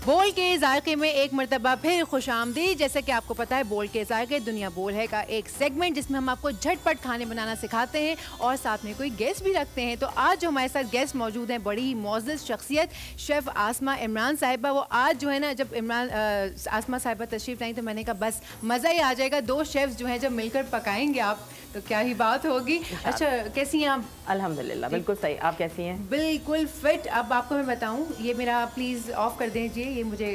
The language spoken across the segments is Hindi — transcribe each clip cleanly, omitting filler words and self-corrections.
बोल के जायके में एक मरतबा फिर खुशामदीद। जैसे कि आपको पता है बोल के जायके दुनिया बोल है का एक सेगमेंट जिसमें हम आपको झटपट खाने बनाना सिखाते हैं और साथ में कोई गेस्ट भी रखते हैं। तो आज जो हमारे साथ गेस्ट मौजूद हैं, बड़ी मोअज़्ज़ज़ शख्सियत शेफ़ आसमा इमरान साहिबा। वो आज जो है ना, जब आसमा साहिबा तशरीफ़ लाई तो मैंने कहा बस मज़ा ही आ जाएगा। दो शेफ़्स जो हैं जब मिलकर पकाएंगे आप तो क्या ही बात होगी। अच्छा, कैसी हैं आप? अल्हम्दुलिल्लाह बिल्कुल सही। आप कैसी हैं? बिल्कुल फिट। अब आपको मैं बताऊं, ये मेरा प्लीज़ ऑफ कर दीजिए, ये मुझे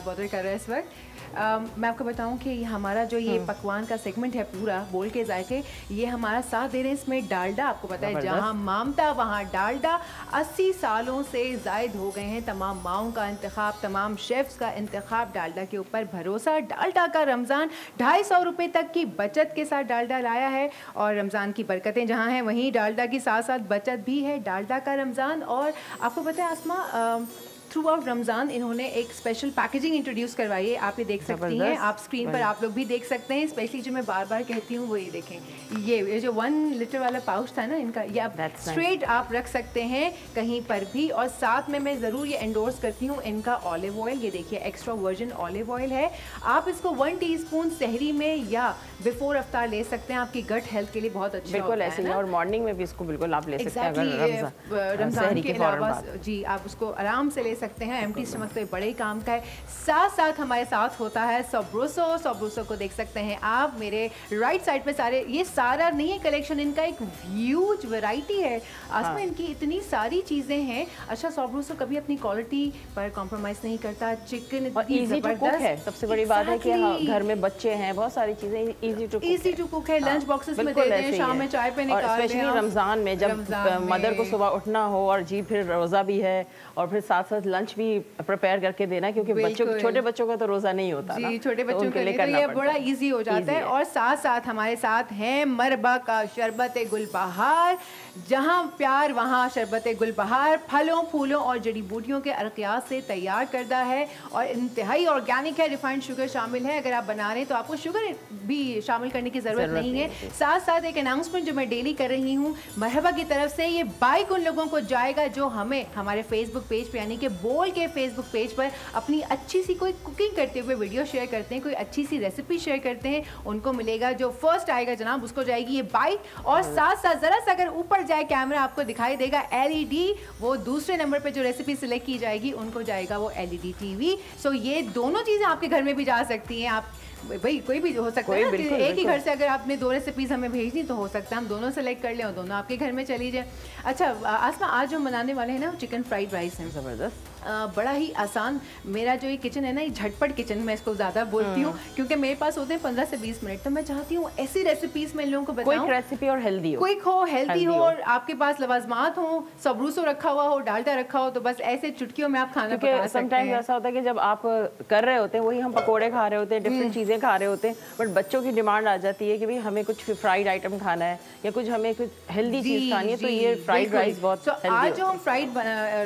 बॉदर कर रहा है इस वक्त। मैं आपको बताऊं कि हमारा जो ये पकवान का सेगमेंट है पूरा बोल के जायके, ये हमारा साथ दे रहे हैं इसमें डालडा। आपको पता है जहां ममता वहां डालडा। 80 सालों से जायद हो गए हैं तमाम माओं का इंतखाब, तमाम शेफ्स का इंतखाब डालडा के ऊपर भरोसा। डालडा का रमज़ान 250 रुपये तक की बचत के साथ डालडा लाया है और रमज़ान की बरकतें जहाँ हैं वहीं डालडा की साथ साथ बचत भी है। डालडा का रमज़ान। और आपको पता है आसमा, थ्रू आउट रमज़ान इन्होंने एक स्पेशल पैकेजिंग इंट्रोड्यूस करवाई है। आप ये देख सकती हैं, आप स्क्रीन पर आप लोग भी देख सकते हैं। स्पेशली जो मैं बार बार कहती हूँ वो ये देखें, ये जो 1 लीटर वाला पाउच था ना इनका, ये आप स्ट्रेट आप रख सकते हैं कहीं पर भी। और साथ में मैं ज़रूर ये एंडोर्स करती हूँ इनका ऑलिव ऑयल। ये देखिए एक्स्ट्रा वर्जिन ऑलिव ऑयल है। आप इसको 1 टीस्पून सहरी में या बिफोर अफ्तार ले सकते हैं, आपकी गट हेल्थ के लिए बहुत अच्छा बिल्कुल ऐसे ही। और मॉर्निंग में भी इसको बिल्कुल आप ले सकते हैं अगर रमज़ान के अलावा। जी, आप उसको आराम से ले सकते हैं। एम्प्टी स्टमक तो ये बड़े काम का है। साथ साथ हमारे साथ होता है सोब्रोसो। सोब्रोसो को देख सकते हैं आप मेरे राइट साइड पे। सारे ये सारा नहीं है कलेक्शन, इनका एक ह्यूज वैरायटी है। आसमा इनकी इतनी सारी चीज़ें हैं। अच्छा, सोब्रोसो कभी अपनी क्वालिटी पर कॉम्प्रोमाइज़ नहीं करता। चिकन इजी टू कुक है, सबसे बड़ी बात है कि घर में बच्चे हैं, बहुत सारी चीज़ें इजी टू कुक है। लंच बॉक्सेस में देते हैं, शाम में चाय पे निकाल दें। स्पेशली रमज़ान में जब मदर को सुबह उठना हो और जी फिर रोज़ा भी है और फिर साथ साथ लंच भी प्रिपेयर करके देना, क्योंकि छोटे बच्चों का तो रोज़ा नहीं होता जी, ना, छोटे बच्चों के लिए तो ये बड़ा इजी हो जाता है। और साथ साथ हमारे साथ हैं मरबा का शरबत गुलबहार। जहाँ प्यार वहाँ शरबत गुलबहार फलों फूलों और जड़ी बूटियों के अर्कियात से तैयार करदा है और इंतहाई ऑर्गेनिक है। रिफाइंड शुगर शामिल है। अगर आप बना रहे हैं तो आपको शुगर भी शामिल करने की ज़रूरत नहीं है। साथ साथ एक अनाउंसमेंट जो मैं डेली कर रही हूँ मरहबा की तरफ से, ये बाइक उन लोगों को जाएगा जो हमें हमारे फेसबुक पेज पे यानी कि बोल के फेसबुक पेज पर अपनी अच्छी सी कोई कुकिंग करते हुए वीडियो शेयर करते हैं, कोई अच्छी सी रेसिपी शेयर करते हैं, उनको मिलेगा। जो फर्स्ट आएगा जनाब उसको जाएगी ये बाइक। और साथ साथ ज़रा सा अगर ऊपर जाए कैमरा आपको दिखाई देगा LED, वो दूसरे नंबर पे जो रेसिपी सिलेक्ट की जाएगी उनको जाएगा वो LED TV। सो ये दोनों चीज़ें आपके घर में भी जा सकती हैं। आप भाई कोई भी हो सकता है ना, एक ही घर से अगर आपने 2 रेसिपीज़ हमें भेजनी तो हो सकता है हम दोनों सेलेक्ट कर लें और दोनों आपके घर में चली जाए। अच्छा आसमा, आज जो बनाने वाले हैं ना चिकन फ्राइड राइस है। ज़बरदस्त, बड़ा ही आसान। मेरा जो ये किचन है ना, ये झटपट किचन मैं इसको ज़्यादा बोलती हूँ क्योंकि मेरे पास होते हैं 15 से 20 मिनट। तो मैं चाहती हूँ ऐसी रेसिपीज़ में इन लोगों को बताऊँ, क्विक रेसिपी और हेल्दी हो, क्विक हो, हेल्दी हो और आपके पास लवाजमात हो, सबरूसो रखा हुआ हो, डालडा रखा हो, तो बस ऐसे चुटकियों में आप खाना पका सकते हैं। समटाइम्स ऐसा होता है कि जब आप कर रहे होते हैं वही हम पकोड़े खा रहे होते हैं, डिफरेंट चीज़ें खा रहे होते हैं, बट बच्चों की डिमांड आ जाती है कि भाई हमें कुछ फ्राइड आइटम खाना है या कुछ हमें कुछ हेल्दी चीज़ खानी है, तो ये फ्राइड राइस बहुत हेल्दी। तो आज जो हम फ्राइड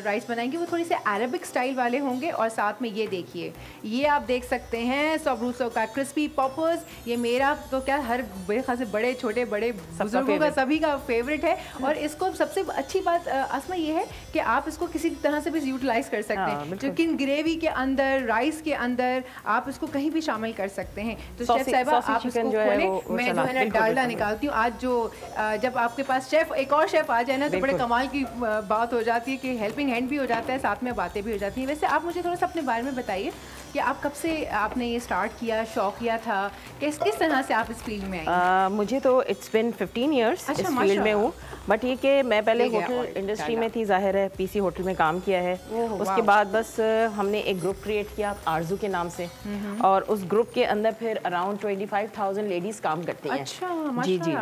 राइस बनाएंगे वो थोड़ी से अरबिक स्टाइल वाले होंगे। और साथ में ये देखिए, ये आप देख सकते हैं सोब्रोसो का क्रिस्पी पॉपर्स। ये मेरा तो क्या हर खास बड़े छोटे बड़े बुजुर्गों का सभी का फेवरेट है। और इसको सबसे अच्छी बात आसमा ये है कि आप इसको किसी तरह से भी यूटिलाइज कर सकते हैं। चिकन ग्रेवी के अंदर, राइस के अंदर आप इसको कहीं भी शामिल कर सकते हैं। तो शेफ साहिबा आप इसको खोलें, मैं जो है ना डालडा निकालती हूँ। आज जो जब आपके पास शेफ एक और शेफ आ जाए ना तो बड़े कमाल की बात हो जाती है कि हेल्पिंग हैंड भी हो जाता है, साथ में बातें भी हो जाती हैं। वैसे आप मुझे थोड़ा सा अपने बारे में बताइए कि आप कब से आपने ये स्टार्ट किया, शौक किया था, किस तरह से आप इस फील्ड में आई? मुझे तो इट्स बिन 15 ईयर्स इस फील्ड में हूँ, बट ये कि मैं पहले होटल इंडस्ट्री में थी, जाहिर है PC होटल में काम किया है। उसके बाद बस हमने एक ग्रुप क्रिएट किया आरजू के नाम से, और उस ग्रुप के अंदर फिर अराउंड 25,000 लेडीज़ काम करती हैं। अच्छा, जी जी।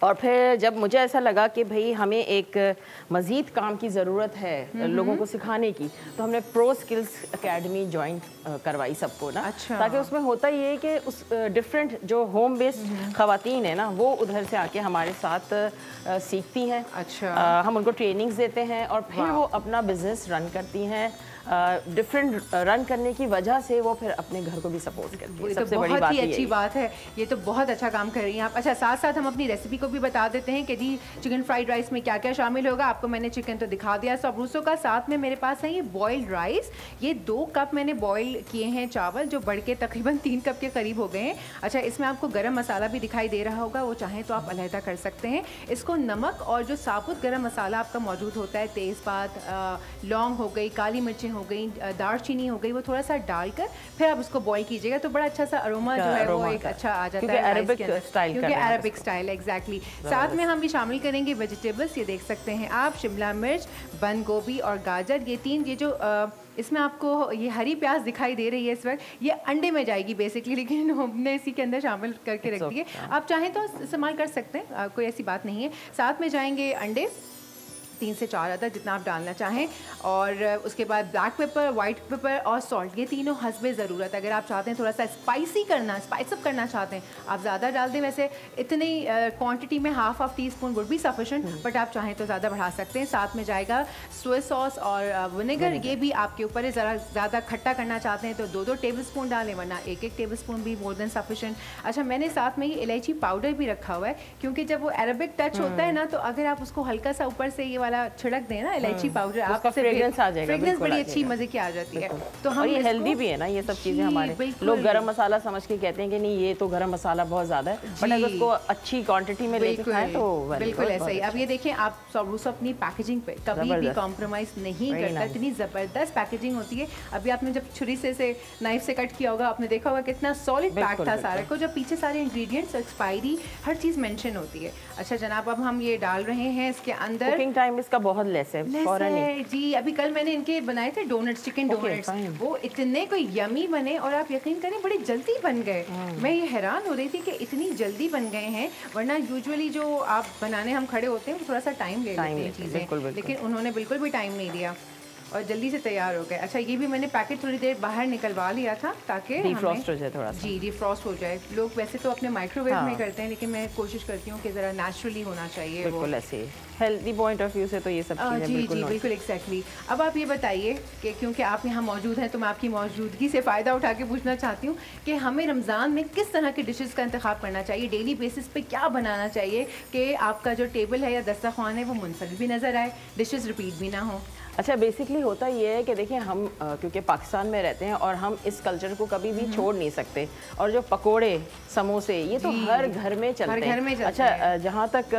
और फिर जब मुझे ऐसा लगा कि भाई हमें एक मज़ीद काम की ज़रूरत है लोगों को सिखाने की, तो हमने प्रो स्किल्स एकेडमी ज्वाइन करवाई सबको ना। अच्छा। ताकि उसमें होता ये है कि उस डिफरेंट जो होम बेस्ड ख़वातीन है ना, वो उधर से आके हमारे साथ सीखती हैं। अच्छा। हम उनको ट्रेनिंग्स देते हैं और फिर वो अपना बिज़नेस रन करती हैं। डिफरेंट रन करने की वजह से वो फिर अपने घर को भी सपोर्ट करती है। सबसे बड़ी बात बहुत ही अच्छी बात है, ये तो बहुत अच्छा काम कर रही हैं आप। अच्छा, साथ साथ हम अपनी रेसिपी को भी बता देते हैं कि जी चिकन फ्राइड राइस में क्या क्या शामिल होगा। आपको मैंने चिकन तो दिखा दिया सबरूसों का, साथ में मेरे पास है ये बॉइल्ड राइस। ये 2 कप मैंने बॉयल किए हैं चावल, जो बढ़ के तकरीबन 3 कप के करीब हो गए हैं। अच्छा, इसमें आपको गरम मसाला भी दिखाई दे रहा होगा, वो चाहें तो आप अलहदा कर सकते हैं। इसको नमक और जो साबुत गरम मसाला आपका मौजूद होता है, तेज़पात, लौंग हो गई, काली मिर्चें हो गई, दालचीनी हो गई, वो थोड़ा सा डालकर फिर आप उसको बॉईल कीजिएगा तो बड़ा अच्छा सा अरोमा जो है वो एक अच्छा आ जाता है, अरबिक स्टाइल, क्योंकि अरबिक स्टाइल एग्जैक्टली। साथ में हम भी शामिल करेंगे वेजिटेबल्स, ये देख सकते हैं आप, शिमला मिर्च, बंद गोभी और गाजर, ये 3, ये जो इसमें आपको ये हरी प्याज दिखाई दे रही है इस वक्त, ये अंडे में जाएगी बेसिकली, लेकिन हमने इसी के अंदर शामिल करके रख दिए। आप चाहें तो इस्तेमाल कर सकते हैं, कोई ऐसी बात नहीं है। साथ में जाएंगे अंडे 3 से 4 अदद, जितना आप डालना चाहें, और उसके बाद ब्लैक पेपर, वाइट पेपर और सॉल्ट, ये तीनों हस्बे ज़रूरत। अगर आप चाहते हैं थोड़ा सा स्पाइसी करना, स्पाइस अप करना चाहते हैं, आप ज़्यादा डाल दें। वैसे इतनी क्वांटिटी में half teaspoon would be sufficient, but आप चाहें तो ज़्यादा बढ़ा सकते हैं। साथ में जाएगा सोया सॉस और विनेगर, ये भी आपके ऊपर है। ज़रा ज़्यादा खट्टा करना चाहते हैं तो 2-2 टेबल स्पून डालें, वरना 1-1 टेबल स्पून भी मोर देन सफिशेंट। अच्छा, मैंने साथ में ये इलायची पाउडर भी रखा हुआ है, क्योंकि जब वो अरबिक टच होता है ना, तो अगर आप उसको हल्का सा ऊपर से ये वाला छिड़क दें ना इलायची पाउडर, आपका फ्रेग्रेंस आ जाएगा, फ्रेग्रेंस बड़ी अच्छी मजे की आ जाती है। तो हम ये हेल्दी भी है ना, ये सब चीजें हमारे लोग गरम मसाला समझ के कहते हैं कि नहीं ये तो गरम मसाला बहुत ज्यादा है, बट अगर उसको अच्छी क्वांटिटी में लेके खाएं तो बिल्कुल ऐसा ही। अब ये देखें आप सबरूस अपनी पैकेजिंग पे कभी भी कॉम्प्रोमाइज नहीं करता, इतनी जबरदस्त पैकेजिंग होती है। अभी आपने जब छुरी से नाइफ से कट किया होगा, आपने देखा होगा कितना सॉलिड पैक था सारा को, जब पीछे सारे इंग्रेडिएंट्स, एक्सपायरी, हर चीज मेंशन होती है। अच्छा जनाब, अब हम ये डाल रहे हैं इसके अंदर। कुकिंग टाइम इसका बहुत लेस है जी। अभी कल मैंने इनके बनाए थे डोनट्स, चिकन डोनट्स, वो इतने कोई यमी बने, और आप यकीन करें बड़ी जल्दी बन गए। मैं ये हैरान हो रही थी कि इतनी जल्दी बन गए हैं, वरना यूजुअली जो आप बनाने हम खड़े होते हैं वो थोड़ा सा टाइम ले लेते हैं चीज़ें, लेकिन उन्होंने बिल्कुल भी टाइम नहीं दिया और जल्दी से तैयार हो गए। अच्छा, ये भी मैंने पैकेट थोड़ी देर बाहर निकलवा लिया था ताकि डिफ्रॉस्ट हो जाए थोड़ा सा। जी, डिफ्रॉस्ट हो जाए। लोग वैसे तो अपने माइक्रोवेव में करते हैं, लेकिन मैं कोशिश करती हूँ कि ज़रा नेचुरली होना चाहिए, बिल्कुल ऐसे हेल्दी पॉइंट ऑफ व्यू से तो ये सब चीज़ें बिल्कुल एग्जैक्टली। अब आप ये बताइए कि क्योंकि आप यहाँ मौजूद हैं तो मैं आपकी मौजूदगी से फ़ायदा उठा के पूछना चाहती हूँ कि हमें रमज़ान में किस तरह के डिशेस का इंतखाब करना चाहिए, डेली बेसिस पे क्या बनाना चाहिए कि आपका जो टेबल है या दस्तरखान है वो मुनफरद भी नज़र आए, डिशेस रिपीट भी ना हो। अच्छा, बेसिकली होता ये है कि देखिए हम क्योंकि पाकिस्तान में रहते हैं और हम इस कल्चर को कभी भी छोड़ नहीं सकते, और जो पकोड़े, समोसे, ये तो हर घर में चलते हैं। अच्छा, जहाँ तक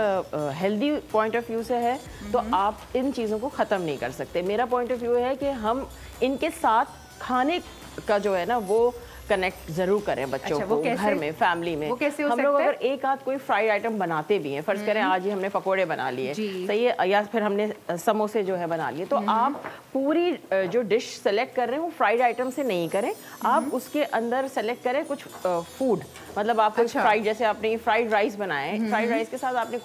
हेल्दी पॉइंट ऑफ व्यू से है तो आप इन चीज़ों को ख़त्म नहीं कर सकते। मेरा पॉइंट ऑफ व्यू है कि हम इनके साथ खाने का जो है ना वो कनेक्ट जरूर करें बच्चों को। घर में, फैमिली में हम लोग अगर एक आध कोई फ्राइड आइटम बनाते भी हैं, फर्ज करें आज ही हमने पकोड़े बना लिए, सही है, या फिर हमने समोसे जो है बना लिए, तो आप पूरी जो डिश सेलेक्ट कर रहे हैं वो फ्राइड आइटम से नहीं करें, आप उसके अंदर सेलेक्ट करें कुछ फूड, मतलब आप फ्राइड, जैसे आपने फ्राइड राइस बनाए, फ्राइड राइस के साथ आपने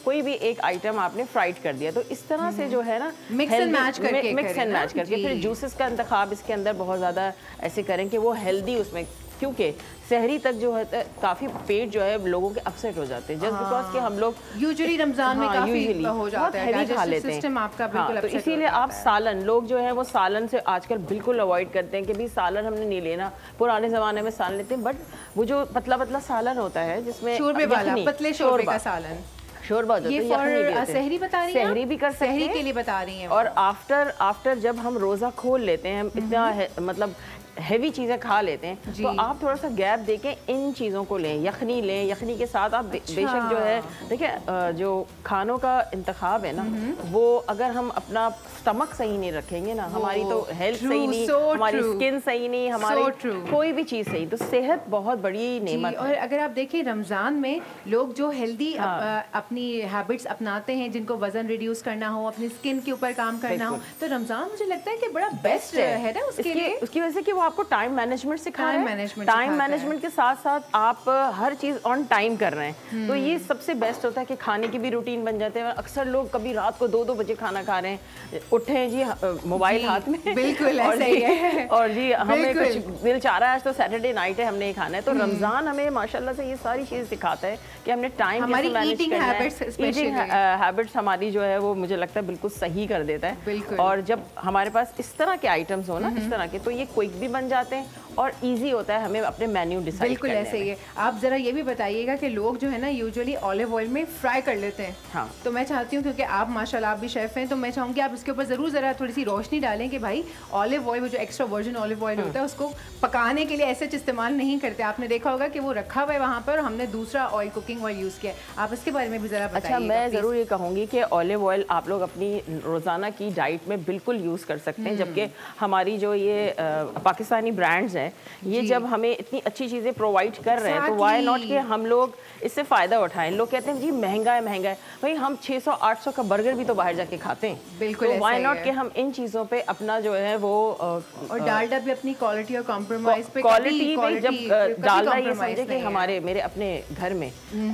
कोई भी एक आइटम आपने फ्राइड कर दिया, तो इस तरह से जो है ना मिक्स एंड मैच करके फिर जूसेस का इंतखाब इसके अंदर बहुत ज़्यादा ऐसे करें कि वो हेल्दी उसमें, क्योंकि सहरी तक जो है काफ़ी पेट जो है लोगों के अपसेट हो जाते हैं, जस्ट बिकॉज कि हम लोग यूजुअली रमज़ान में काफ़ी हो जाता है, हैवी खा लेते हैं आपका बिल्कुल तो इसीलिए आप सालन, लोग जो है वो सालन से आजकल बिल्कुल अवॉइड करते हैं कि भाई सालन हमने नहीं लेना। पुराने ज़माने में सालन लेते हैं, बट वो जो पतला पतला सालन होता है जिसमें पतले शोरबे का सालन, शोरबा जो ये सहरी बता रही हैं, सहरी भी कर सकते हैं, सहरी के लिए बता रही हैं। और आफ्टर जब हम रोज़ा खोल लेते हैं, हम इतना मतलब हैवी चीज़ें खा लेते हैं, तो आप थोड़ा सा गैप देके इन चीज़ों को लें, यखनी लें, यखनी के साथ आप बेशक जो है देखिए जो खानों का इंतखाब है ना, वो अगर हम अपना स्टमक सही नहीं रखेंगे ना, हमारी तो हेल्थ सही नहीं, हमारी स्किन सही नहीं, हमारी कोई भी चीज़ सही, तो सेहत बहुत बड़ी नेमत है। और अगर आप देखें रमज़ान में लोग जो हेल्दी अपनी हैबिट्स अपनाते हैं, जिनको वजन रिड्यूस करना हो, अपनी स्किन के ऊपर काम करना हो, तो रमज़ान मुझे लगता है कि बड़ा बेस्ट है ना उसके लिए, उसकी वजह से कि वो आपको टाइम मैनेजमेंट सिखा रहा है, टाइम मैनेजमेंट के साथ साथ आप हर चीज़ ऑन टाइम कर रहे हैं। तो ये सबसे बेस्ट होता है कि खाने की भी रूटीन बन जाते हैं। अक्सर लोग कभी रात को 2-2 बजे खाना खा रहे हैं, उठे हैं जी मोबाइल हाथ में, बिल्कुल ऐसा ही है, और जी हमें कुछ दिल चाह रहा है आज तो सैटरडे नाइट है हमने ये खाना है। तो रमज़ान हमें माशाल्लाह से ये सारी चीज़ सिखाता है कि हमने टाइम कैसे मैनेज करना है। ईटिंग हैबिट्स हमारी जो है वो मुझे लगता है बिल्कुल सही कर देता है। और जब हमारे पास इस तरह के आइटम्स हो ना, इस तरह के, तो ये क्विक भी बन जाते हैं और इजी होता है हमें अपने मेन्यू डिसाइड करने में। बिल्कुल ऐसे ही है। आप जरा ये भी बताइएगा कि लोग जो है ना यूजुअली ऑलिव ऑयल में फ्राई कर लेते हैं। हाँ। तो मैं चाहती हूँ, क्योंकि आप माशाल्लाह आप भी शेफ हैं, तो मैं चाहूँगी आप इसके ऊपर ज़रूर ज़रा थोड़ी सी रोशनी डालें कि भाई ऑलिव ऑयल, वो जो एक्स्ट्रा वर्जिन ऑलिव ऑयल होता है, उसको पकाने के लिए ऐसे इस्तेमाल नहीं करते। आपने देखा होगा कि वो रखा हुआ है वहाँ पर, हमने दूसरा ऑयल, कुकिंग ऑयल यूज़ किया। आप इसके बारे में भी ज़रा बताइए। अच्छा, मैं ज़रूर ये कहूँगी कि ऑलिव ऑयल आप लोग अपनी रोज़ाना की डाइट में बिल्कुल यूज़ कर सकते हैं, जबकि हमारी जो ये पाकिस्तानी ब्रांड्स हैं, ये जब हमें इतनी अच्छी चीज़ें प्रोवाइड कर रहे हैं, तो वाई नॉट कि हम लोग इससे फ़ायदा उठाएं। लोग कहते हैं जी महंगा है, महंगा है, भाई हम 600-800 का बर्गर भी तो बाहर जाके खाते हैं। बिल्कुल, तो वाई नॉट कि हम इन चीज़ों पे अपना जो है वो और डालडा भी अपनी क्वालिटी और कॉम्प्रोमाइज़ पे, क्वालिटी पे जब डालडा, ये समझे कि हमारे मेरे अपने घर में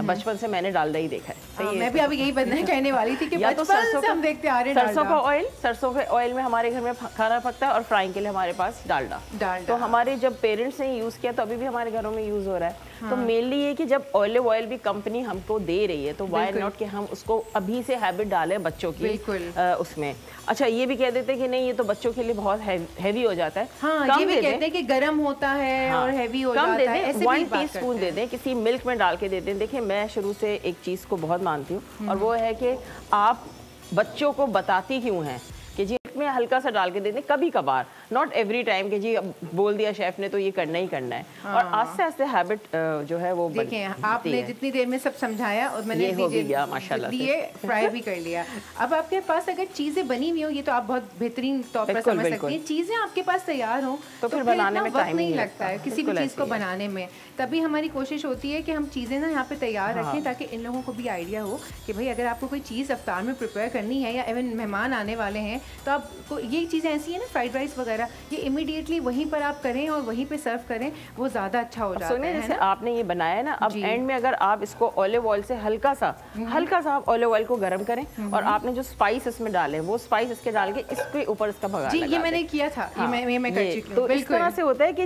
बचपन से मैंने डालडा ही देखा है। मैं भी अभी यही बनना कहने वाली थी कि बचपन से हम देखते आ रहे हैं सरसों का ऑयल, सरसों के ऑयल में हमारे घर में खाना पकता है और फ्राइंग के लिए हमारे पास डालडा। तो हमारे जब पेरेंट्स ने यूज़ किया तो अभी भी हमारे घरों में यूज़ हो रहा है। तो मेनली ये कि जब ऑलिव ऑयल भी कंपनी हमको दे रही है तो वाई नॉट कि हम उसको अभी से हैबिट डालें बच्चों की उसमें। अच्छा, ये भी कह देते हैं कि नहीं ये तो बच्चों के लिए बहुत हैवी हो जाता है। हाँ, ये भी कहते हैं कि गर्म होता है और हैवी हो जाता है। ऐसे 1 टीस्पून दे दें, किसी मिल्क में डाल के दे दें। देखिए, मैं शुरू से एक चीज़ को बहुत मानती हूँ और वो है कि आप बच्चों को बताती क्यों हैं कि जी में हल्का सा डाल के दे दें, कभी कभार, नॉट एवरी टाइम कि जी अब बोल दिया शेफ ने तो ये करना ही करना है। और आस्ते आस्ते हैबिट जो है वो देखें, आपने जितनी देर में सब समझाया और मैंने माशाल्लाह ये फ्राई भी कर लिया। अब आपके पास अगर चीज़ें बनी हुई हो, ये तो आप बहुत बेहतरीन तौर पर समझ सकती हैं, चीज़ें आपके पास तैयार हो तो फिर बनाने में टाइम नहीं लगता है किसी भी चीज़ को बनाने में। तभी हमारी कोशिश होती है कि हम चीज़ें ना यहाँ पे तैयार रखें ताकि इन लोगों को भी आइडिया हो कि भाई अगर आपको कोई चीज़ अफ्तार में प्रिपेयर करनी है या इवन मेहमान आने वाले हैं तो आपको ये चीज़ें ऐसी है ना, फ्राइड राइस वगैरह, ये इमीडिएटली वहीं पर आप करें और वहीं पे सर्व करें, वो ज़्यादा अच्छा हो जाता है। जैसे आपने ये बनाया है ना, अब एंड में अगर आप इसको ऑलिव ऑयल से हल्का सा आप ऑलिव ऑयल को गर्म करें और आपने जो स्पाइस इसमें डाले वो स्पाइस इसके डाल के इसके ऊपर इसका भगा जी, ये मैंने किया था। ये मैं कर चुकी हूं। तो इस तरह से होता है कि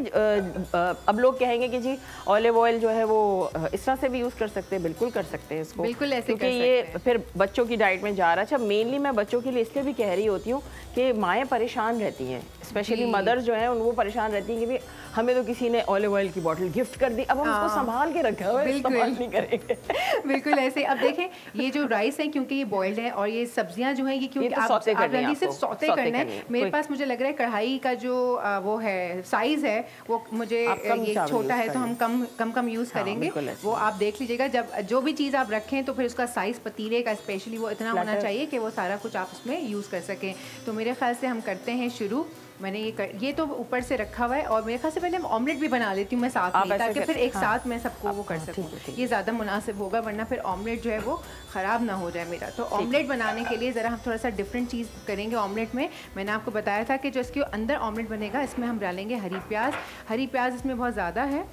अब लोग कहेंगे कि जी ऑलिव ऑयल जो है वो इस तरह से भी यूज़ कर सकते हैं। बिल्कुल कर सकते हैं इसको, बिल्कुल ऐसे, क्योंकि ये फिर बच्चों की डाइट में जा रहा है। अच्छा, मेनली मैं बच्चों के लिए इसलिए भी कह रही होती हूँ कि माएँ परेशान रहती हैं, स्पेशली मदर जो है वो परेशान रहती हैं कि हमें तो किसी ने ऑलिव ऑयल की बोतल गिफ्ट कर दी, अब हम उसको संभाल के रखा हुआ है, इस्तेमाल नहीं करेंगे। बिल्कुल ऐसे। अब देखें, ये जो राइस है क्योंकि ये बॉइल्ड है और ये सब्जियां जो हैं ये क्योंकि आप जल्दी सिर्फ सौते करना है। मेरे पास मुझे लग रहा है कढ़ाई का जो वो है साइज है वो मुझे ये छोटा है, तो हम कम यूज़ करेंगे। वो आप देख लीजिएगा, जब जो भी चीज़ आप रखें तो फिर उसका साइज़ पतीले का स्पेशली वो इतना होना चाहिए कि वो सारा कुछ आप उसमें यूज़ कर सकें। तो मेरे ख्याल से हम करते हैं शुरू। मैंने ये तो ऊपर से रखा हुआ है और मेरे ख्याल से पहले ऑमलेट भी बना लेती हूँ मैं साथ में, ताकि फिर एक साथ मैं सबको वो कर सकूँ। ये ज़्यादा मुनासिब होगा, वरना फिर ऑमलेट जो है वो ख़राब ना हो जाए मेरा। तो ऑमलेट बनाने के लिए ज़रा हम थोड़ा सा डिफरेंट चीज़ करेंगे ऑमलेट में। मैंने आपको बताया था कि जो इसके अंदर ऑमलेट बनेगा इसमें हम डालेंगे हरी प्याज इसमें बहुत ज़्यादा है,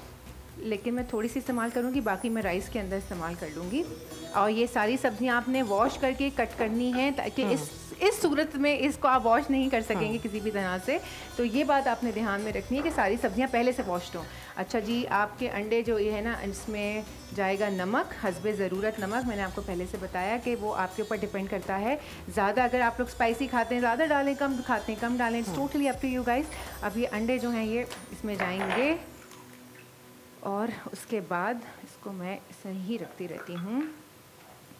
लेकिन मैं थोड़ी सी इस्तेमाल करूँगी, बाकी मैं राइस के अंदर इस्तेमाल कर लूँगी। और ये सारी सब्जियाँ आपने वॉश करके कट करनी है ताकि इस सूरत में इसको आप वॉश नहीं कर सकेंगे किसी भी तरह से। तो ये बात आपने ध्यान में रखनी है कि सारी सब्जियाँ पहले से वॉश्ड हों। अच्छा जी, आपके अंडे जो ये है ना, इसमें जाएगा नमक, हस्बे ज़रूरत नमक। मैंने आपको पहले से बताया कि वो आपके ऊपर डिपेंड करता है। ज़्यादा अगर आप लोग स्पाइसी खाते हैं ज़्यादा डालें, कम खाते हैं कम डालें, it's totally up to you guys. अब ये अंडे जो हैं ये इसमें जाएंगे और उसके बाद इसको मैं सही रखती रहती हूँ।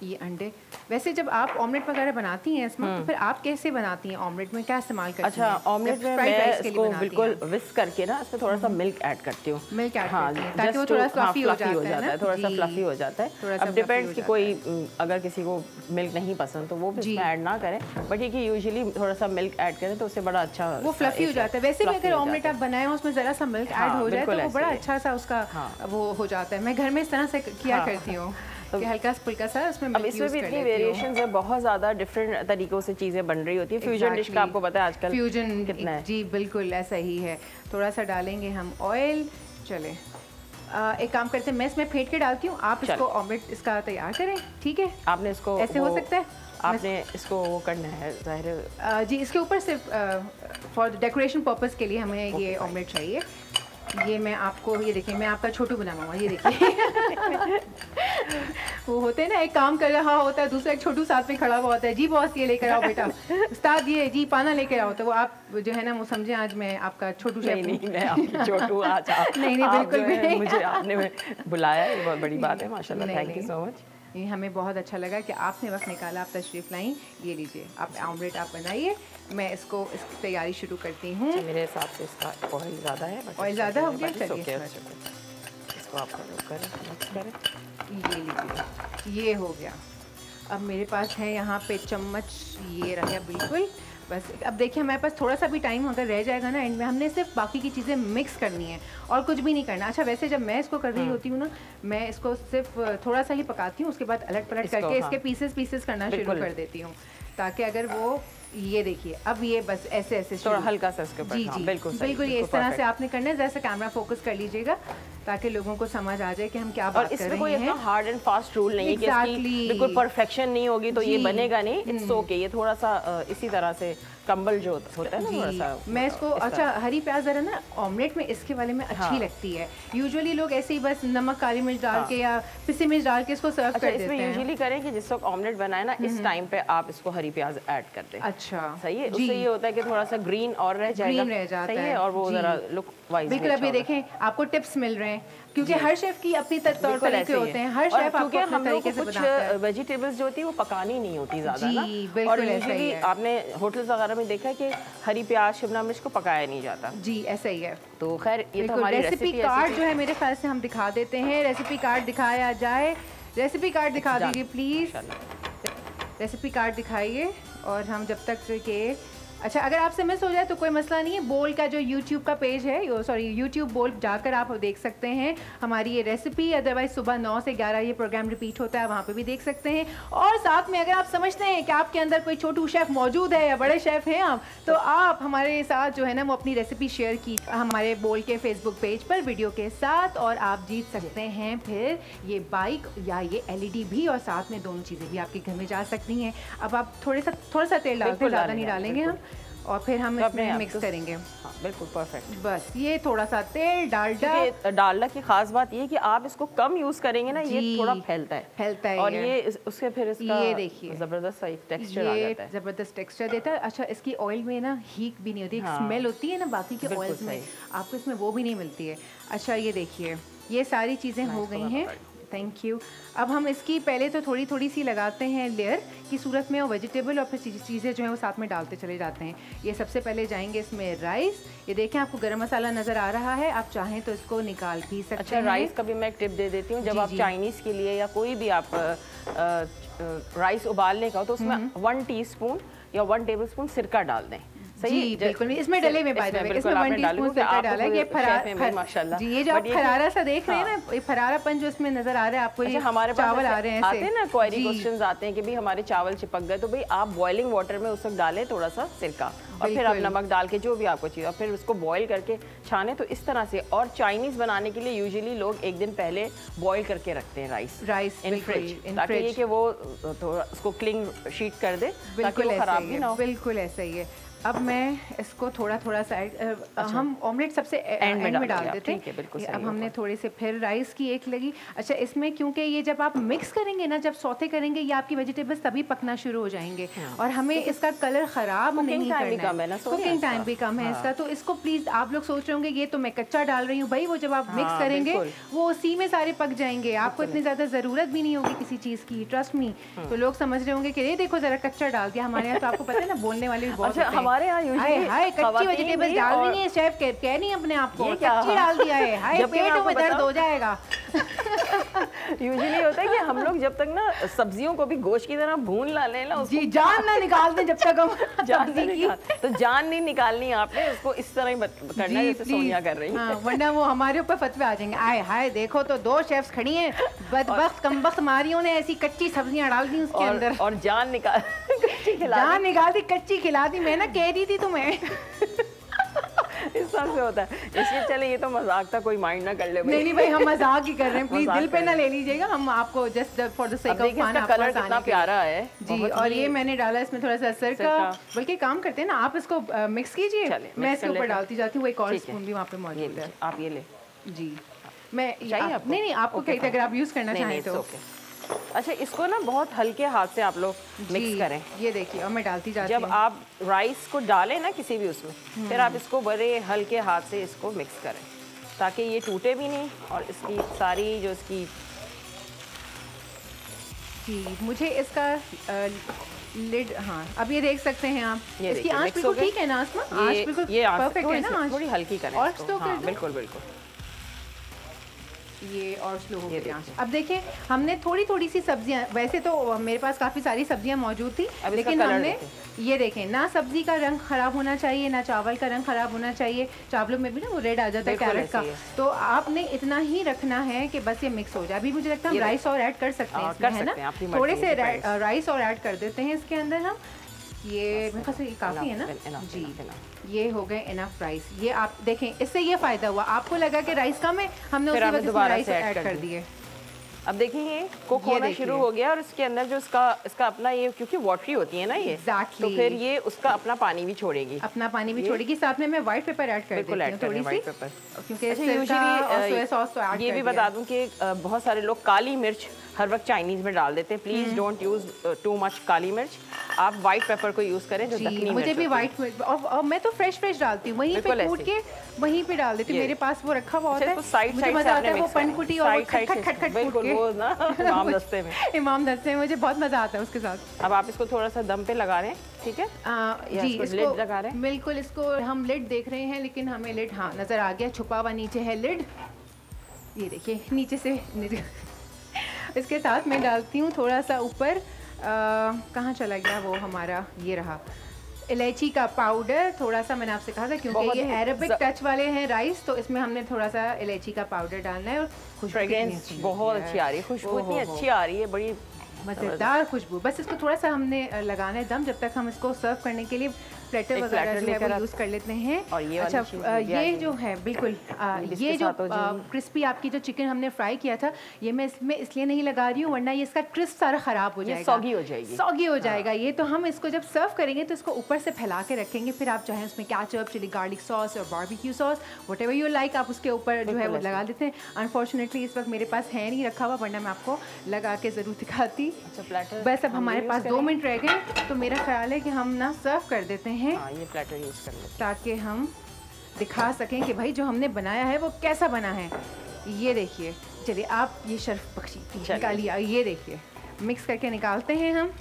ये अंडे वैसे जब आप ऑमलेट वगैरह बनाती हैं इसमें, तो फिर आप कैसे बनाती हैं ऑमलेट में, क्या इस्तेमाल करती हैं? अच्छा, ऑमलेट में मैं इसको बिल्कुल विस्क करके ना इसमें थोड़ा सा मिल्क ऐड करती हूँ। मिल्क ऐड करती हैं ताकि वो थोड़ा फ्लफी हो जाता है, थोड़ा सा फ्लफी हो जाता है। अब डिपेंड्स कि कोई अगर किसी को मिल्क नहीं पसंद तो वो भी इसमें ऐड ना करें, बट ये कि यूजुअली थोड़ा सा मिल्क ऐड करें तो उससे बड़ा अच्छा वो फ्लफी हो जाता है। वैसे भी अगर ऑमलेट आप बनाएं उसमें ज़रा सा मिल्क ऐड हो जाए तो वो बड़ा अच्छा सा उसका वो हो जाता है। मैं घर में इस तरह से किया करती हूँ। कि हल्का फुल्का सा उसमें अब इसमें भी इतनी वेरिएशंस है, बहुत ज़्यादा डिफरेंट तरीक़ों से चीज़ें बन रही होती है। फ्यूजन डिश का आपको पता है आजकल फ्यूजन कितना है। जी बिल्कुल ऐसा ही है। थोड़ा सा डालेंगे हम ऑयल। चले एक काम करते हैं, मैं इसमें फेंट के डालती हूँ, आप इसको ऑमलेट इसका तैयार करें, ठीक है? आपने इसको ऐसे हो सकता है, आपने इसको वो करना है ज़ाहिर जी। इसके ऊपर सिर्फ फॉर डेकोरेशन पर्पस के लिए हमें ये ऑमलेट चाहिए। ये मैं आपको, ये देखिए मैं आपका छोटू बनाऊंगा, ये देखिए वो होते हैं ना, एक काम कर रहा होता है, दूसरा एक छोटू साथ में खड़ा हुआ होता है, जी बॉस ये लेकर आओ बेटा, उस्ताद ये जी पाना लेकर आओ। तो वो आप जो है ना वो समझे आज मैं आपका छोटू शेफ नहीं, मैं आपकी छोटू आज आप नहीं बिल्कुल भी नहीं, मुझे आपने बुलाया, ये बहुत बड़ी बात है माशाल्लाह, थैंक यू सो मच। हमें बहुत अच्छा लगा कि आपने वक्त निकाला, आप तशरीफ़ लाई। ये लीजिए आप ऑमलेट आप बनाइए, मैं इसको इसकी तैयारी शुरू करती हूँ। मेरे हिसाब से इसका ऑयल ज़्यादा है, ऑयल ज़्यादा हो गया, चलिए इसको आप मिक्स करें। ये लीजिए, ये हो गया। अब मेरे पास है यहाँ पे चम्मच, ये रहा बिल्कुल बस। अब देखिए हमारे पास थोड़ा सा भी टाइम अगर रह जाएगा ना एंड में, हमने सिर्फ बाकी की चीज़ें मिक्स करनी है और कुछ भी नहीं करना। अच्छा वैसे जब मैं इसको कर रही होती हूँ ना, मैं इसको सिर्फ थोड़ा सा ही पकाती हूँ, उसके बाद अलट पलट करके इसके पीसेस करना शुरू कर देती हूँ, ताकि अगर वो ये देखिए अब ये बस ऐसे ऐसे थोड़ा हल्का सा इसके ऊपर। जी जी बिल्कुल ये इस तरह से आपने करना है। जैसे कैमरा फोकस कर लीजिएगा ताकि लोगों को समझ आ जाए कि हम क्या बात कर रहे हैं। और इसमें कोई हार्ड एंड फास्ट रूल नहीं है कि इसकी बिल्कुल परफेक्शन नहीं होगी तो ये बनेगा नहीं, इट्स ओके। ये थोड़ा सा इसी तरह से कंबल जो होता है ना थोड़ा सा, मैं इसको अच्छा हरी प्याज जरा ना ऑमलेट में इसके वाले में अच्छी लगती है। यूजुअली लोग ऐसे ही बस नमक काली मिर्च डाल के या पिसी मिर्च डाल के इसको सर्व कर देते हैं। इसमें यूजुअली करें कि जिस वक्त ऑमलेट बनाए ना इस टाइम पे आप इसको हरी प्याज ऐड कर दें। अच्छा सही है, उससे ये होता है कि थोड़ा सा ग्रीन और रह जाएगा, ग्रीन रह जाता है और वो जरा लुक वाइज बिल्कुल। अभी देखें आपको टिप्स मिल रहे हैं क्योंकि हर शेफ की अपनी तौर तरीके होते हैं, हर शेफ आपको अपने तरीके से बनाता है। कुछ वेजिटेबल्स जो होती है वो पकानी नहीं होती ज़्यादा ना, और यूजुअली आपने होटल्स वगैरह में देखा है कि हरी प्याज शिमला मिर्च को पकाया नहीं जाता। जी ऐसा ही है। तो खैर ये तो हमारी रेसिपी कार्ड जो है मेरे ख्याल से हम दिखा देते हैं। रेसिपी कार्ड दिखाया जाए, रेसिपी कार्ड दिखा दीजिए प्लीज़, रेसिपी कार्ड दिखाइए। और हम जब तक के अच्छा अगर आपसे मिस हो जाए तो कोई मसला नहीं है, बोल का जो यूट्यूब का पेज है, सॉरी यूट्यूब बोल जाकर आप देख सकते हैं हमारी ये रेसिपी। अदरवाइज सुबह 9 से 11 ये प्रोग्राम रिपीट होता है, वहाँ पे भी देख सकते हैं। और साथ में अगर आप समझते हैं कि आपके अंदर कोई छोटू शेफ़ मौजूद है या बड़े शेफ़ हैं आप, तो आप हमारे साथ जो है ना वो अपनी रेसिपी शेयर की हमारे बोल के फेसबुक पेज पर वीडियो के साथ, और आप जीत सकते हैं फिर ये बाइक या ये LED भी, और साथ में दोनों चीज़ें भी आपके घर में जा सकती हैं। अब आप थोड़ा सा तेल डालते हैं, ज़्यादा नहीं डालेंगे हम, और फिर हम इसमें मिक्स करेंगे। हाँ, बिल्कुल परफेक्ट। बस ये थोड़ा सा तेल डालडा, डालडा की खास बात ये है कि आप इसको कम यूज करेंगे ना ये थोड़ा फैलता है और ये उसके फिर इसका ये देखिए जबरदस्त एक टेक्सचर आ जाता है, जबरदस्त टेक्सचर देता है। अच्छा इसकी ऑयल में ना हीट भी नहीं होती, एक स्मेल होती है ना बाकी के ऑयल्स में, आपको इसमें वो भी नहीं मिलती है। अच्छा ये देखिए ये सारी चीज़ें हो गई हैं, थैंक यू। अब हम इसकी पहले तो थोड़ी थोड़ी सी लगाते हैं लेयर की सूरत में, और वेजिटेबल और फिर चीज़ें जो हैं वो साथ में डालते चले जाते हैं। ये सबसे पहले जाएंगे इसमें राइस। ये देखें आपको गरम मसाला नज़र आ रहा है, आप चाहें तो इसको निकाल भी सकते हैं। अच्छा राइस का भी मैं एक टिप दे देती हूँ, जब आप चाइनीज़ के लिए या कोई भी आप राइस उबालने का हो तो उसमें 1 टीस्पून या 1 टेबलस्पून सिरका डाल दें। सही बिल्कुल इसमें डले में बाय द वे इसमें 1 टीस्पून सिरका डाला है। ये माशाल्लाह जी, ये जो आप फरारा सा देख रहे हैं ना, ये फरारापन जो इसमें नजर आ रहा है आपको, ये हमारे चावल आ रहे हैं आते हैं ना क्वेरी क्वेश्चंस आते हैं कि भाई हमारे चावल चिपक गए, तो भाई आप बॉइलिंग वाटर में उस वक्त डालें थोड़ा सा सिरका और फिर आप नमक डाल के जो भी आपको चाहिए और फिर उसको बॉईल करके छाने, तो इस तरह से। और चाइनीज़ बनाने के लिए यूजुअली लोग एक दिन पहले बॉईल करके रखते हैं राइस इन फ्रिज, ताकि ये कि वो थोड़ा उसको क्लिंग शीट कर दे ताकि वो खराब भी ना हो। बिल्कुल ऐसा ही है। अब मैं इसको थोड़ा सा हम ऑमलेट सबसे एंड में डाल देते हैं। अब हमने थोड़े से फिर राइस की एक लगी। अच्छा इसमें क्योंकि ये जब आप मिक्स करेंगे ना, जब सौते करेंगे, ये आपकी वेजिटेबल्स तभी पकना शुरू हो जाएंगे और हमें इसका कलर ख़राब नहीं करना है, कुकिंग टाइम भी कम है इसका। तो इसको प्लीज़ आप लोग सोच रहे होंगे ये तो मैं कच्चा डाल रही हूँ, भाई वो जब आप मिक्स करेंगे वो उसी में सारे पक जाएंगे, आपको इतनी ज़्यादा ज़रूरत भी नहीं होगी किसी चीज़ की, ट्रस्ट मी। तो लोग समझ रहे होंगे कि ये देखो ज़रा कच्चा डाल दिया, हमारे यहाँ तो आपको पता है ना बोलने वाले भी बहुत हमारे यहाँ हाय कच्ची वेजिटेबल्स डाल रही हैं शेफ, कह नहीं अपने आप को कच्ची डाल दिया है, हाय पेटों में दर्द हो जाएगा। यूजुअली होता है कि हम लोग जब तक ना सब्जियों को भी गोश्त की तरह भून ला लें ना, जी जान ना निकाल दें जब तक हम जान नहीं तो जान नहीं निकालनी आपने, उसको इस तरह ही करना है जैसे सोनिया कर रही है, वरना वो हमारे ऊपर फतवे आ जाएंगे। आए हाय देखो तो 2 शेफ्स खड़ी हैं, बदबख्त कमबख्त मारियों ने ऐसी कच्ची सब्जियां डाल दी उसके अंदर और जान निकाल दी, कच्ची खिला दी। मैं ना कह रही थी तुम्हें इस तरह से होता है, इसलिए चले ये तो मजाक था, कोई माइंड ना कर ले। नहीं भाई हम मजाक ही कर रहे हैं, प्लीज दिल पे ना ले लीजिएगा, हम आपको just for the sake of fun आपको कलर कितना प्यारा है जी। और ये मैंने डाला इसमें थोड़ा सा असर का, बल्कि काम करते हैं ना आप इसको मिक्स कीजिए, मैं इसके ऊपर डालती जाती हूँ, एक और स्पून भी वहाँ पे मौजूद है, आप ये ले जी। मैं नहीं आपको कहीं अगर आप यूज करना चाहें तो। अच्छा इसको ना बहुत हल्के हाथ से आप लोग मिक्स करें, ये देखिए और मैं डालती जाती हूँ। जब आप राइस को डालें ना किसी भी उसमें, फिर आप इसको बड़े हल्के हाथ से इसको मिक्स करें ताकि ये टूटे भी नहीं, और इसकी सारी जो इसकी जी मुझे इसका लिड, हाँ अब ये देख सकते हैं आप, इसकी आंच बिल्कुल ठीक है ना आसमा, आंच बिल्कुल परफेक्ट है ना, थोड़ी हल्की करें और स्लो कर दो, बिल्कुल बिल्कुल ये और स्लो हो गया। अब देखिए हमने थोड़ी थोड़ी सी सब्जियां, वैसे तो मेरे पास काफ़ी सारी सब्जियां मौजूद थी, लेकिन हमने ये देखें ना सब्जी का रंग ख़राब होना चाहिए ना चावल का रंग ख़राब होना चाहिए, चावलों में भी ना वो रेड आ जाता है कैरेट का, तो आपने इतना ही रखना है कि बस ये मिक्स हो जाए। अभी मुझे लगता है हम राइस और ऐड कर सकते हैं इसमें, है ना, थोड़े से राइस और ऐड कर देते हैं इसके अंदर हम, ये मेरे ख्याल से काफ़ी है ना जी, ये हो गए इनफ राइस। ये आप देखें इससे ये फ़ायदा हुआ, आपको लगा कि राइस कम है, हमने उसी वजह से राइस ऐड कर दिए। अब देखिए ये कुक होना शुरू हो गया, और इसके अंदर जो इसका अपना ये, क्योंकि वाटरी होती है ना ये, तो फिर ये उसका अपना पानी भी छोड़ेगी, साथ में मैं व्हाइट पेपर ऐड कर देती हूं थोड़ी सी, क्योंकि सोया सॉस तो ऐड ये भी बता दूं कि बहुत सारे लोग काली मिर्च हर वक्त चाइनीज में डाल देते हैं, please don't use too much काली मिर्च, आप व्हाइट पेपर को यूज करें जो दखनी मुझे भी व्हाइट, और मैं तो फ्रेश डालती हूँ, वहीं पे कूट के वहीं पे डाल देती हूँ, मेरे पास वो रखा हुआ होता है, मुझे मजा आता है वो पनकुटी और खट खट कूट के वो ना इमाम दस्ते में मुझे बहुत मजा आता है उसके साथ। अब आप इसको थोड़ा सा दम पे लगा रहे हैं, ठीक है जी, इसको लगा रहे हैं, बिल्कुल इसको हम लिड देख रहे हैं, लेकिन हमें लिड हाँ नजर आ गया, छुपा हुआ नीचे है लिड, ये देखिए नीचे से इसके साथ मैं डालती हूँ थोड़ा सा ऊपर, कहाँ चला गया वो हमारा, ये रहा इलायची का पाउडर, थोड़ा सा मैंने आपसे कहा था क्योंकि ये अरेबिक टच वाले हैं राइस, तो इसमें हमने थोड़ा सा इलायची का पाउडर डालना है, और फ्रेग्रेंस बहुत अच्छी आ रही है, खुशबू इतनी अच्छी आ रही है, बड़ी मज़ेदार खुशबू। बस इसको थोड़ा सा हमने लगाना है दम, जब तक हम इसको सर्व करने के लिए प्लेटर वगैरह जो है वो यूज़ कर लेते हैं। और ये अच्छा ये जो है बिल्कुल ये जो क्रिस्पी आपकी जो चिकन हमने फ्राई किया था, ये मैं इसमें इसलिए नहीं लगा रही हूँ वरना ये इसका क्रिस्प सारा ख़राब हो जाएगा, सॉगी हो जाएगा ये, तो हम इसको जब सर्व करेंगे तो इसको ऊपर से फैला के रखेंगे, फिर आप चाहें उसमें केचप, चिली गार्लिक सॉस और barbecue sauce whatever you like आप उसके ऊपर जो है वो लगा देते हैं। अनफॉर्चुनेटली इस वक्त मेरे पास है नहीं रखा हुआ, वरना मैं आपको लगा के ज़रूर दिखाती। बस अब हमारे पास 2 मिनट रह गए, तो मेरा ख्याल है कि हम ना सर्व कर देते हैं, ये प्लेटर यूज कर लेते हैं ताकि हम दिखा सकें कि भाई जो हमने बनाया है वो कैसा बना है। ये देखिए, चलिए आप ये शर्फ बख्शी निकालिए, ये देखिए मिक्स करके निकालते हैं हम।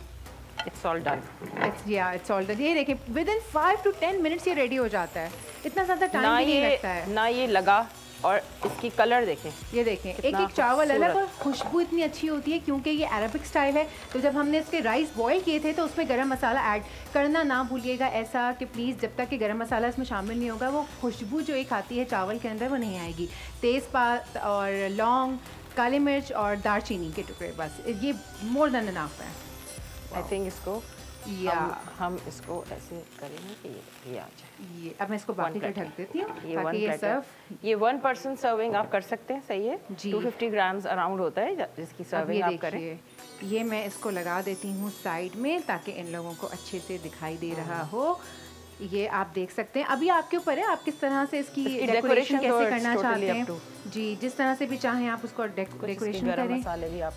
It's all done, it's all done. ये देखिए विदिन 5 to 10 मिनट्स ये रेडी हो जाता है, इतना ज़्यादा टाइम नहीं लगता है ना। ये लगा, और इसकी कलर देखें, ये देखें एक एक चावल अलग, और खुशबू इतनी अच्छी होती है क्योंकि ये अरबिक स्टाइल है। तो जब हमने इसके राइस बॉईल किए थे तो उसमें गरम मसाला ऐड करना ना भूलिएगा, ऐसा कि प्लीज़ जब तक कि गरम मसाला इसमें शामिल नहीं होगा वो खुशबू जो एक आती है चावल के अंदर वो नहीं आएगी। तेज़पात और लौंग, काली मिर्च और दालचीनी के टुकड़े, बस ये मोर देन इनफ है। आई थिंक इसको हम इसको ऐसे करेंगे कि ये आ जाए। ये अब मैं इसको बाकी का ढक देती हूँ ताकि ये 1 पर्सन सर्विंग आप कर सकते हैं, सही है, 250 ग्राम्स अराउंड होता है जिसकी सर्विंग आप करें। ये मैं इसको लगा देती हूँ साइड में ताकि इन लोगों को अच्छे से दिखाई दे रहा हो। ये आप देख सकते हैं, अभी आपके ऊपर है आप किस तरह से इसकी डेकोरेशन कैसे करना चाहते हैं जी, जिस तरह से भी चाहें आप उसको डेकोरेशन करें।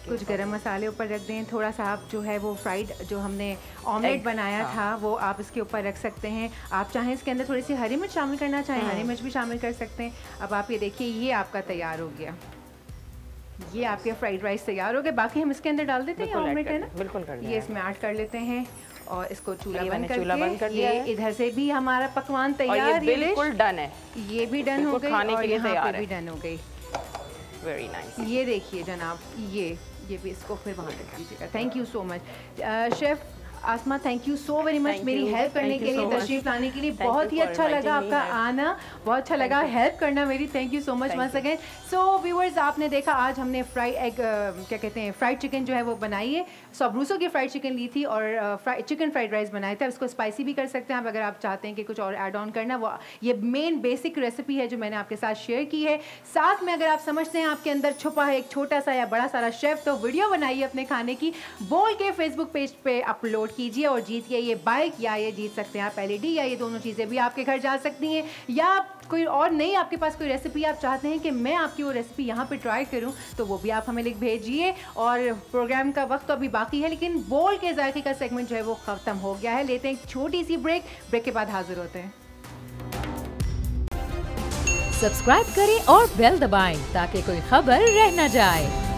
कुछ गरम मसाले ऊपर रख दें, थोड़ा सा आप जो है वो फ्राइड जो हमने ऑमलेट बनाया था वो आप इसके ऊपर रख सकते हैं। आप चाहें इसके अंदर थोड़ी सी हरी मिर्च शामिल करना चाहें हरी मिर्च भी शामिल कर सकते हैं। अब आप ये देखिए ये आपका तैयार हो गया, ये आपके फ्राइड राइस तैयार हो गए। बाकी हम इसके अंदर डाल देते हैं ऑमलेट है ना, बिल्कुल ये इसमें ऐड कर लेते हैं। और इसको चूल्हा बंद कर दिया है। इधर से भी हमारा पकवान तैयार, और ये बिल्कुल डन है, ये भी डन हो गई खाने के लिए तैयार है, भी डन हो गई। Very nice. ये देखिए जनाब, ये भी इसको फिर वहाँ रख दीजिएगा। Thank you so much chef Asma, thank you so very much मेरी हेल्प करने के लिए, तशरीफ लाने के लिए। बहुत ही अच्छा लगा आपका आना, बहुत अच्छा लगा हेल्प करना मेरी। Thank you so much once again. So viewers, आपने देखा आज हमने फ्राई एग क्या कहते हैं फ्राइड चिकन जो है वो बनाई है। सब्रूसो की फ्राइड चिकन ली थी और चिकन फ्राइड राइस बनाए थे। इसको स्पाइसी भी कर सकते हैं आप अगर आप चाहते हैं कि कुछ और ऐड ऑन करना। वो ये मेन बेसिक रेसिपी है जो मैंने आपके साथ शेयर की है। साथ में अगर आप समझते हैं आपके अंदर छुपा है एक छोटा सा या बड़ा सारा शेफ, तो वीडियो बनाइए अपने खाने की, बोल के फेसबुक पेज पे अपलोड कीजिए और जीतिए ये बाइक, या ये जीत सकते हैं आप LED, या ये दोनों चीज़ें भी आपके घर जा सकती हैं। या कोई और नहीं, आपके पास कोई रेसिपी आप चाहते हैं कि मैं आपकी वो रेसिपी यहाँ पे ट्राई करूँ, तो वो भी आप हमें लिख भेजिए। और प्रोग्राम का वक्त तो अभी बाकी है, लेकिन बोल के जायके का सेगमेंट जो है वो ख़त्म हो गया है। लेते हैं एक छोटी सी ब्रेक के बाद हाजिर होते हैं। सब्सक्राइब करें और बेल दबाएं ताकि कोई खबर रह न जाए।